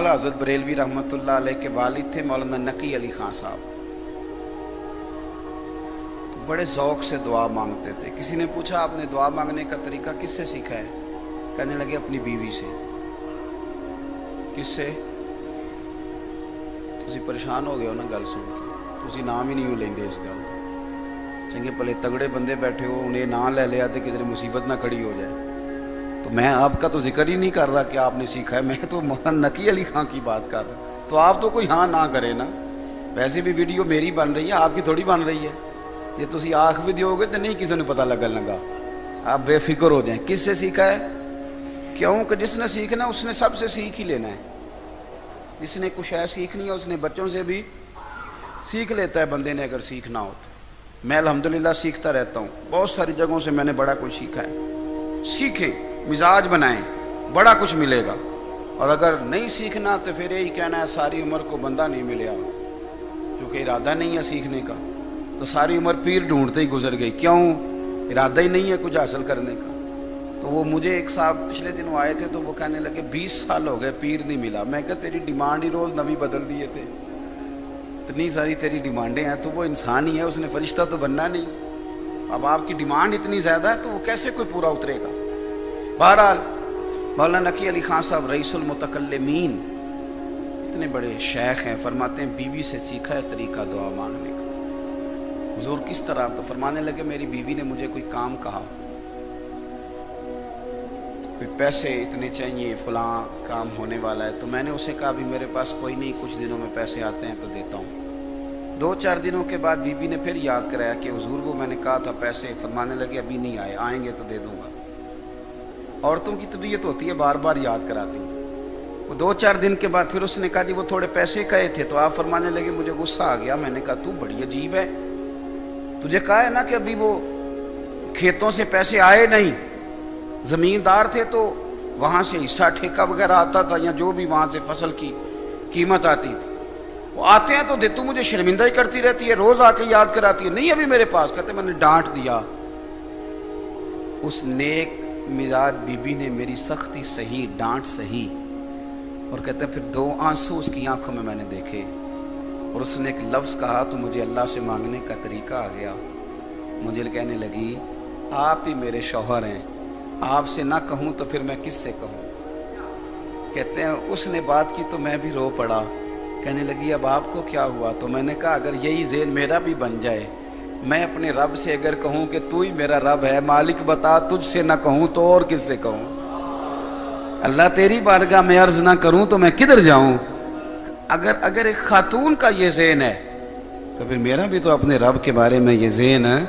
आला हज़रत बरेलवी रहमतुल्लाह अलैह के वालिद थे मौलाना नकी अली खान साहब। तो बड़े ज़ौक़ से दुआ मांगते थे। किसी ने पूछा आपने दुआ मांगने का तरीका किससे सीखा है? कहने लगे अपनी बीवी से। किससे? तुसी परेशान हो गए हो ना गल सुन के, तुसी नाम ही नहीं लेंगे इस गल का। चंगे भले तगड़े बंदे बैठे हो, उन्हें ना ले लिया तो किधर मुसीबत ना खड़ी हो जाए। तो मैं आपका तो जिक्र ही नहीं कर रहा कि आपने सीखा है, मैं तो मौलाना नकी अली खां की बात कर रहा हूँ। तो आप तो कोई हाँ ना करे ना। वैसे भी वीडियो मेरी बन रही है, आपकी थोड़ी बन रही है। ये तुसी आँख भी दियोगे तो नहीं किसी ने पता लगन लगा। आप बेफिक्र हो जाएं। किससे सीखा है? क्योंकि जिसने सीखना उसने सबसे सीख ही लेना है। जिसने कुछ है सीखनी है उसने बच्चों से भी सीख लेता है बंदे ने अगर सीखना हो तो। मैं अल्हम्दुलिल्लाह सीखता रहता हूँ, बहुत सारी जगहों से मैंने बड़ा कुछ सीखा है। सीखें, मिजाज बनाएं, बड़ा कुछ मिलेगा। और अगर नहीं सीखना तो फिर यही कहना है सारी उम्र को बंदा नहीं मिला, क्योंकि इरादा नहीं है सीखने का। तो सारी उम्र पीर ढूंढते ही गुजर गई। क्यों? इरादा ही नहीं है कुछ हासिल करने का। तो वो मुझे एक साहब पिछले दिनों आए थे, तो वो कहने लगे 20 साल हो गए पीर नहीं मिला। मैं कहा तेरी डिमांड ही रोज़ नवी बदल दिए थे, इतनी सारी तेरी डिमांडें हैं। तो वो इंसान ही है, उसने फरिश्ता तो बनना नहीं। अब आपकी डिमांड इतनी ज़्यादा है तो वो कैसे कोई पूरा उतरेगा। बहरहाल मौलाना नकी अली खान साहब रईसुल मुतकल्लिमीन इतने बड़े शेख हैं, फरमाते हैं बीवी से सीखा है तरीका दुआ मांगने का। हुजूर किस तरह? तो फरमाने लगे मेरी बीवी ने मुझे कोई काम कहा, कोई पैसे इतने चाहिए, फलां काम होने वाला है। तो मैंने उसे कहा अभी मेरे पास कोई नहीं, कुछ दिनों में पैसे आते हैं तो देता हूँ। 2-4 दिनों के बाद बीबी ने फिर याद कराया कि हुजूर वो मैंने कहा था पैसे। फरमाने लगे अभी नहीं आए, आएंगे तो दे दूँगा। औरतों की तबीयत होती है, बार बार याद कराती। वो 2-4 दिन के बाद फिर उसने कहा जी वो थोड़े पैसे कहे थे। तो आप फरमाने लगे मुझे गुस्सा आ गया। मैंने कहा तू बड़ी अजीब है, तुझे कहा है ना कि अभी वो खेतों से पैसे आए नहीं, ज़मींदार थे तो वहाँ से हिस्सा ठेका वगैरह आता था, या जो भी वहाँ से फसल की कीमत आती थी वो आते हैं तो दे। तू मुझे शर्मिंदा ही करती रहती है, रोज़ आके याद कराती है। नहीं अभी मेरे पास। कहते मैंने डांट दिया। उस नेक मिजाज बीबी ने मेरी सख्ती सही, डांट सही। और कहते फिर 2 आंसू उसकी आंखों में मैंने देखे और उसने एक लफ्ज़ कहा तो मुझे अल्लाह से मांगने का तरीका आ गया। मुझे कहने लगी आप ही मेरे शौहर हैं, आपसे ना कहूँ तो फिर मैं किससे कहूँ। कहते हैं उसने बात की तो मैं भी रो पड़ा। कहने लगी अब आपको क्या हुआ? तो मैंने कहा अगर यही ज़ेन मेरा भी बन जाए, मैं अपने रब से अगर कहूँ कि तू ही मेरा रब है, मालिक बता तुझसे ना कहूँ तो और किससे कहूँ। अल्लाह तेरी बारगाह में अर्ज़ ना करूँ तो मैं किधर जाऊँ। अगर एक खातून का ये ज़ेन है तो फिर मेरा भी तो अपने रब के बारे में ये ज़ेन है।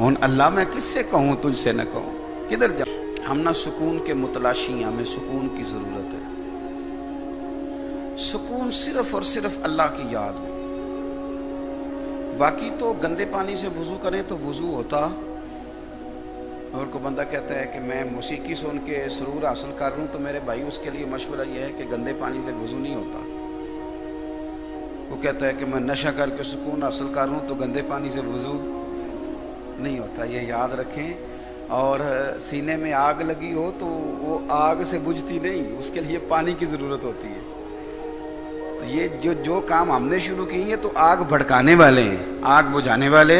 उन अल्लाह मैं किससे कहूँ, तुझसे ना कहूँ, किधर जाऊँ। हम ना सुकून के मुतलाशी हैं, हमें सुकून की ज़रूरत है। सुकून सिर्फ और सिर्फ अल्लाह की याद में। बाकी तो गंदे पानी से वज़ू करें तो वज़ू होता। और को बंदा कहता है कि मैं मौसीकी सुन के सुरूर हासिल कर रहा हूँ, तो मेरे भाई उसके लिए मशवरा यह है कि गंदे पानी से वज़ू नहीं होता। वो कहता है कि मैं नशा करके सुकून हासिल कर रहा हूँ तो गंदे पानी से वज़ू नहीं होता। ये याद रखें। और सीने में आग लगी हो तो वो आग से बुझती नहीं, उसके लिए पानी की ज़रूरत होती है। तो ये जो काम हमने शुरू किए हैं तो आग भड़काने वाले हैं, आग बुझाने वाले।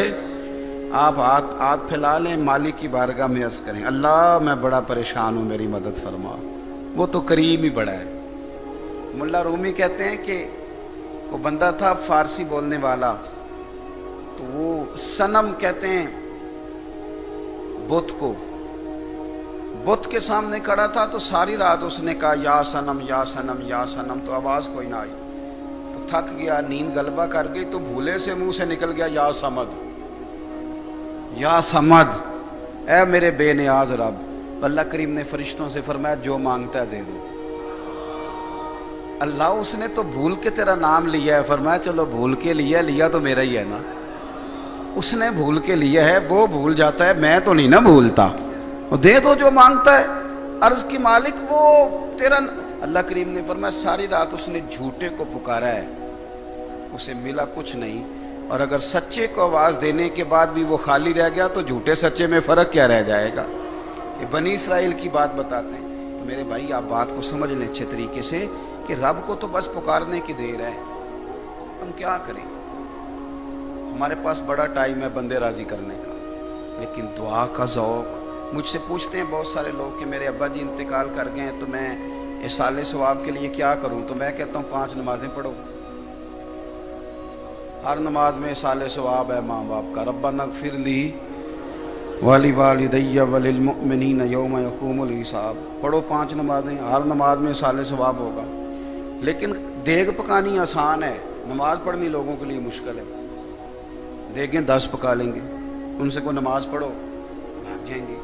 आप हाथ फैला लें, मालिक की बारगाह में अर्ज़ करें अल्लाह मैं बड़ा परेशान हूँ, मेरी मदद फरमा। वो तो करीम ही बड़ा है। मुल्ला रूमी कहते हैं कि वो बंदा था फारसी बोलने वाला, तो वो सनम कहते हैं बुत को, बुत के सामने खड़ा था। तो सारी रात उसने कहा या सनम या सनम या सनम, तो आवाज़ कोई ना आई। तो थक गया, नींद गलबा कर गई, तो भूले से मुंह से निकल गया या समद, या समद, ऐ मेरे बेनियाज रब। अल्लाह करीम ने फरिश्तों से फरमाया जो मांगता है दे दो। अल्लाह उसने तो भूल के तेरा नाम लिया है, फरमाया चलो भूल के लिया तो मेरा ही है ना। उसने भूल के लिया है, वो भूल जाता है, मैं तो नहीं ना भूलता। वो दे दो जो मांगता है। अर्ज की मालिक वो तेरा। अल्लाह करीम ने फरमाया सारी रात उसने झूठे को पुकारा है, उसे मिला कुछ नहीं। और अगर सच्चे को आवाज़ देने के बाद भी वो खाली रह गया तो झूठे सच्चे में फ़र्क क्या रह जाएगा। ये बनी इसराइल की बात बताते हैं। तो मेरे भाई आप बात को समझ लें अच्छे तरीके से کہ رب کو تو بس پکارنے کی دیر ہے، ہم کیا کریں؟ ہمارے پاس بڑا ٹائم ہے بندے راضی کرنے کا، لیکن دعا کا ذوق۔ مجھ سے پوچھتے ہیں بہت سارے لوگ کہ میرے ابا جی انتقال کر گئے ہیں تو میں احصال ثواب کے لیے کیا کروں؟ تو میں کہتا ہوں 5 نمازیں پڑھو، ہر نماز میں احصال ثواب ہے ماں باپ کا۔ ربنا اغفر لی وَلِوَالِدَيَّ وَلِلْمُؤْمِنِينَ يَوْمَ يَقُومُ الْحِسَابُ، پڑھو 5 نمازیں، ہر نماز میں احصال ثواب ہوگا۔ لیکن دیگ پکانی آسان ہے، نماز پڑھنی لوگوں کے لیے مشکل ہے۔ دیگیں 10 پکا لیں گے، ان سے کوئی نماز پڑھو بھاگ جائیں گے۔